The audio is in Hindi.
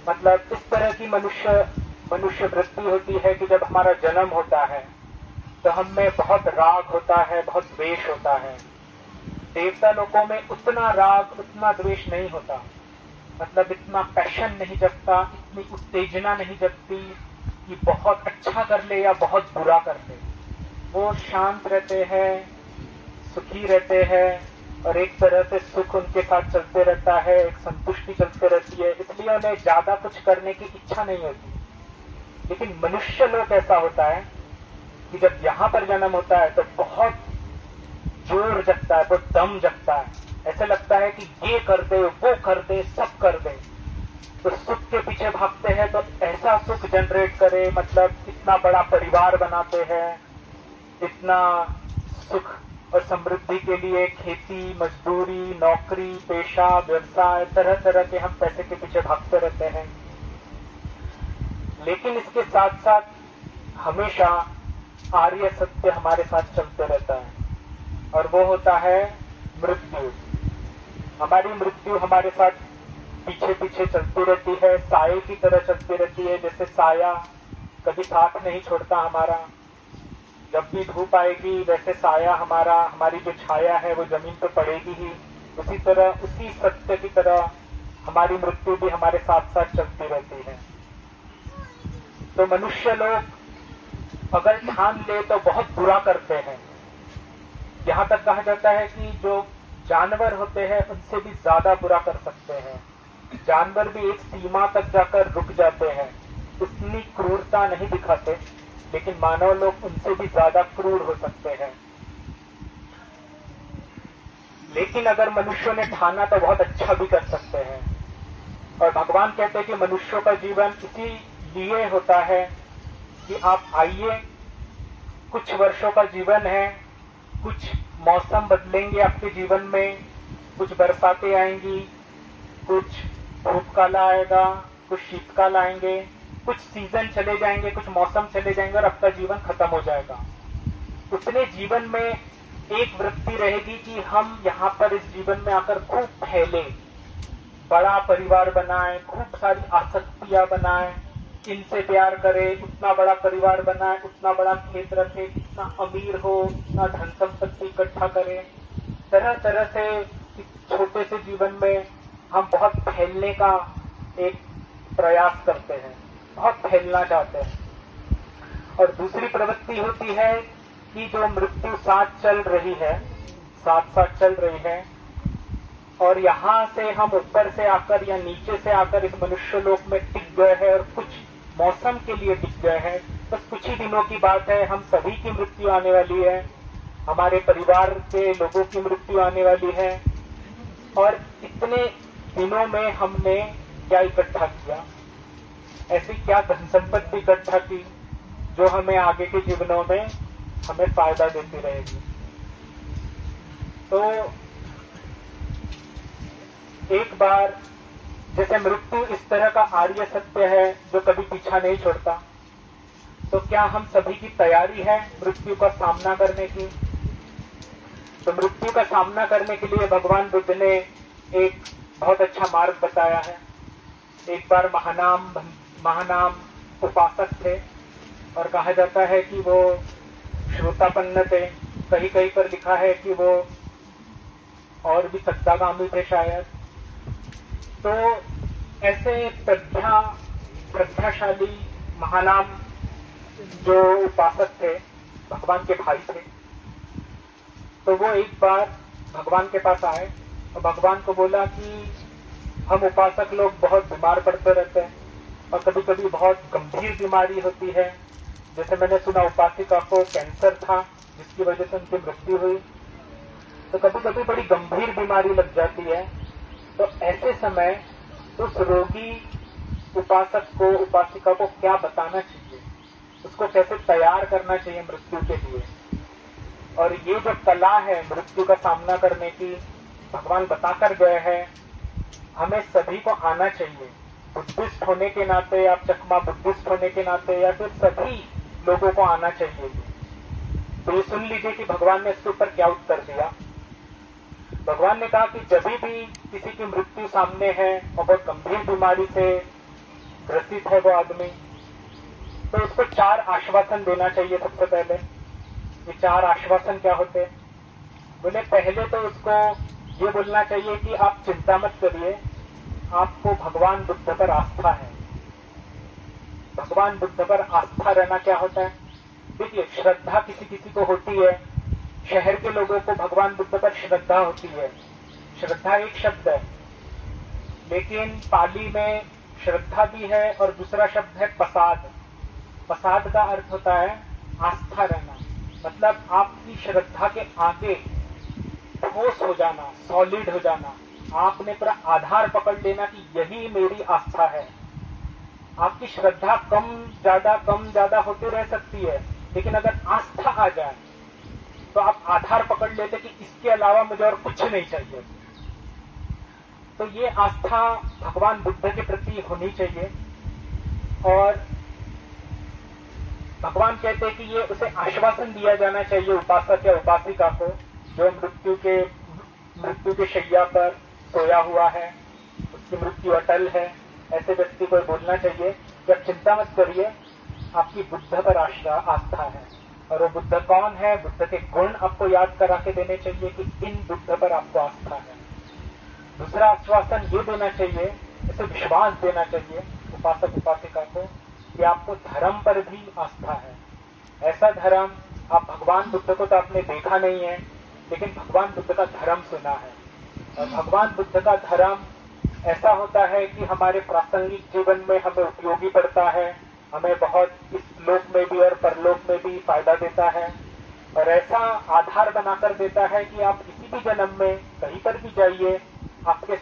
मतलब इस तरह की मनुष्य वृत्ति होती है कि जब हमारा जन्म होता है तो हम में बहुत राग होता है, बहुत द्वेष होता है। देवता लोकों में उतना राग, उतना द्वेष नहीं होता, मतलब इतना पैशन नहीं जगता, इतनी उत्तेजना नहीं जगती कि बहुत अच्छा कर ले या बहुत बुरा कर ले। वो शांत रहते हैं, सुखी रहते हैं, और एक तरह से सुख उनके साथ चलते रहता है, एक संतुष्टि चलते रहती है, इसलिए उन्हें ज्यादा कुछ करने की इच्छा नहीं होती। लेकिन मनुष्य लोग ऐसा होता है कि जब यहाँ पर जन्म होता है तो बहुत जोर जगता है, बहुत दम जगता है, ऐसे लगता है कि ये कर दे, वो कर दे, सब कर दे। तो सुख के पीछे भागते हैं तो ऐसा सुख जनरेट करे, मतलब इतना बड़ा परिवार बनाते हैं, इतना सुख और समृद्धि के लिए खेती, मजदूरी, नौकरी, पेशा, व्यवसाय, तरह तरह के हम पैसे के पीछे भागते रहते हैं। लेकिन इसके साथ साथ हमेशा आर्य सत्य हमारे साथ चलते रहता है, और वो होता है मृत्यु। हमारी मृत्यु हमारे साथ पीछे पीछे चलती रहती है, साये की तरह चलती रहती है। जैसे साया कभी साथ नहीं छोड़ता हमारा, जब भी धूप आएगी वैसे साया हमारी जो छाया है वो जमीन पर पड़ेगी ही। उसी तरह, उसी सत्य की तरह हमारी मृत्यु भी हमारे साथ साथ चलती रहती है। तो मनुष्य लोग अगर ठान ले तो बहुत बुरा करते हैं। यहाँ तक कहा जाता है कि जो जानवर होते हैं उनसे भी ज्यादा बुरा कर सकते हैं। जानवर भी एक सीमा तक जाकर रुक जाते हैं, उतनी क्रूरता नहीं दिखाते, लेकिन मानव लोग उनसे भी ज्यादा क्रूर हो सकते हैं। लेकिन अगर मनुष्यों ने ठाना तो बहुत अच्छा भी कर सकते हैं। और भगवान कहते हैं कि मनुष्यों का जीवन इसीलिए होता है कि आप आइए, कुछ वर्षों का जीवन है, कुछ मौसम बदलेंगे आपके जीवन में, कुछ बरसातें आएंगी, कुछ धूपकाल आएगा, कुछ शीतकाल आएंगे, कुछ सीजन चले जाएंगे, कुछ मौसम चले जाएंगे और आपका जीवन खत्म हो जाएगा। उतने जीवन में एक वृत्ति रहेगी कि हम यहाँ पर इस जीवन में आकर खूब फैले, बड़ा परिवार बनाएं, खूब सारी आसक्तियां बनाएं, इनसे प्यार करें, उतना बड़ा परिवार बनाएं, उतना बड़ा खेत रखें, इतना अमीर हो, इतना धन संपत्ति इकट्ठा करें। तरह तरह से छोटे से जीवन में हम बहुत फैलने का एक प्रयास करते हैं, बहुत फैलना चाहते हैं। और दूसरी प्रवृत्ति होती है कि जो मृत्यु साथ चल रही है, साथ साथ चल रही है, और यहाँ से हम ऊपर से आकर या नीचे से आकर इस मनुष्य लोक में टिक गए हैं और कुछ मौसम के लिए टिक गए हैं। बस कुछ ही दिनों की बात है, हम सभी की मृत्यु आने वाली है, हमारे परिवार के लोगों की मृत्यु आने वाली है। और इतने दिनों में हमने क्या इकट्ठा किया, ऐसी क्या धन संपत्ति इकट्ठा की जो हमें आगे के जीवनों में हमें फायदा देती रहेगी। तो एक बार जैसे मृत्यु इस तरह का आर्य सत्य है जो कभी पीछा नहीं छोड़ता, तो क्या हम सभी की तैयारी है मृत्यु का सामना करने की? तो मृत्यु का सामना करने के लिए भगवान बुद्ध ने एक बहुत अच्छा मार्ग बताया है। एक बार महानाम उपासक थे, और कहा जाता है कि वो श्रोतापन्न थे। कहीं कहीं पर लिखा है कि वो और भी सत्तागामी थे शायद। तो ऐसे प्रज्ञाशाली महानाम जो उपासक थे, भगवान के भाई थे, तो वो एक बार भगवान के पास आए और भगवान को बोला कि हम उपासक लोग बहुत बीमार पड़ते रहते हैं, और कभी कभी बहुत गंभीर बीमारी होती है। जैसे मैंने सुना उपासिका को कैंसर था जिसकी वजह से उनकी मृत्यु हुई। तो कभी कभी बड़ी गंभीर बीमारी लग जाती है। तो ऐसे समय उस रोगी उपासक को, उपासिका को क्या बताना चाहिए, उसको कैसे तैयार करना चाहिए मृत्यु के लिए। और ये जो कला है मृत्यु का सामना करने की, भगवान बताकर गए हैं, हमें सभी को आना चाहिए। बुद्धिस्ट होने के नाते, आप चकमा बुद्धिस्ट होने के नाते, या फिर सभी लोगों को आना चाहिए। तो ये सुन लीजिए कि भगवान ने इसके ऊपर क्या उत्तर दिया। भगवान ने कहा कि जब भी किसी की मृत्यु सामने है और बहुत गंभीर बीमारी से ग्रसित है वो आदमी, तो उसको 4 आश्वासन देना चाहिए सबसे पहले। ये 4 आश्वासन क्या होते हैं? बोले पहले तो उसको ये बोलना चाहिए कि आप चिंता मत करिए, आपको भगवान बुद्ध पर आस्था है। भगवान बुद्ध पर आस्था रहना क्या होता है? देखिए, श्रद्धा किसी किसी को होती है। शहर के लोगों को भगवान बुद्ध पर श्रद्धा होती है। श्रद्धा एक शब्द है, लेकिन पाली में श्रद्धा भी है और दूसरा शब्द है प्रसाद। प्रसाद का अर्थ होता है आस्था रहना, मतलब आपकी श्रद्धा के आगे ठोस हो जाना, सॉलिड हो जाना। आपने पूरा आधार पकड़ लेना कि यही मेरी आस्था है। आपकी श्रद्धा कम ज्यादा होती रह सकती है, लेकिन अगर आस्था आ जाए तो आप आधार पकड़ लेते कि इसके अलावा मुझे और कुछ नहीं चाहिए। तो ये आस्था भगवान बुद्ध के प्रति होनी चाहिए। और भगवान कहते हैं कि ये उसे आश्वासन दिया जाना चाहिए उपासक या उपासिका को, जो मृत्यु के शैया पर सोया हुआ है, उसकी मृत्यु अटल है। ऐसे व्यक्ति को बोलना चाहिए कि आप चिंता मत करिए, आपकी बुद्ध पर आस्था है। और वो बुद्ध कौन है? बुद्ध के गुण आपको याद करा के देने चाहिए कि इन बुद्ध पर आपको आस्था है। दूसरा आश्वासन ये देना चाहिए, इसे विश्वास देना चाहिए उपासक उपासिका को कि आपको धर्म पर भी आस्था है। ऐसा धर्म, आप भगवान बुद्ध को तो आपने देखा नहीं है, लेकिन भगवान बुद्ध का धर्म सुना है। और भगवान बुद्ध का धर्म ऐसा होता है कि हमारे प्रासंगिक जीवन में हमें उपयोगी पड़ता है, हमें बहुत इस लोक में भी और परलोक में भी फायदा देता है। और ऐसा आधार बनाकर देता है कि आप किसी भी जन्म में कहीं पर भी जाइए, आपके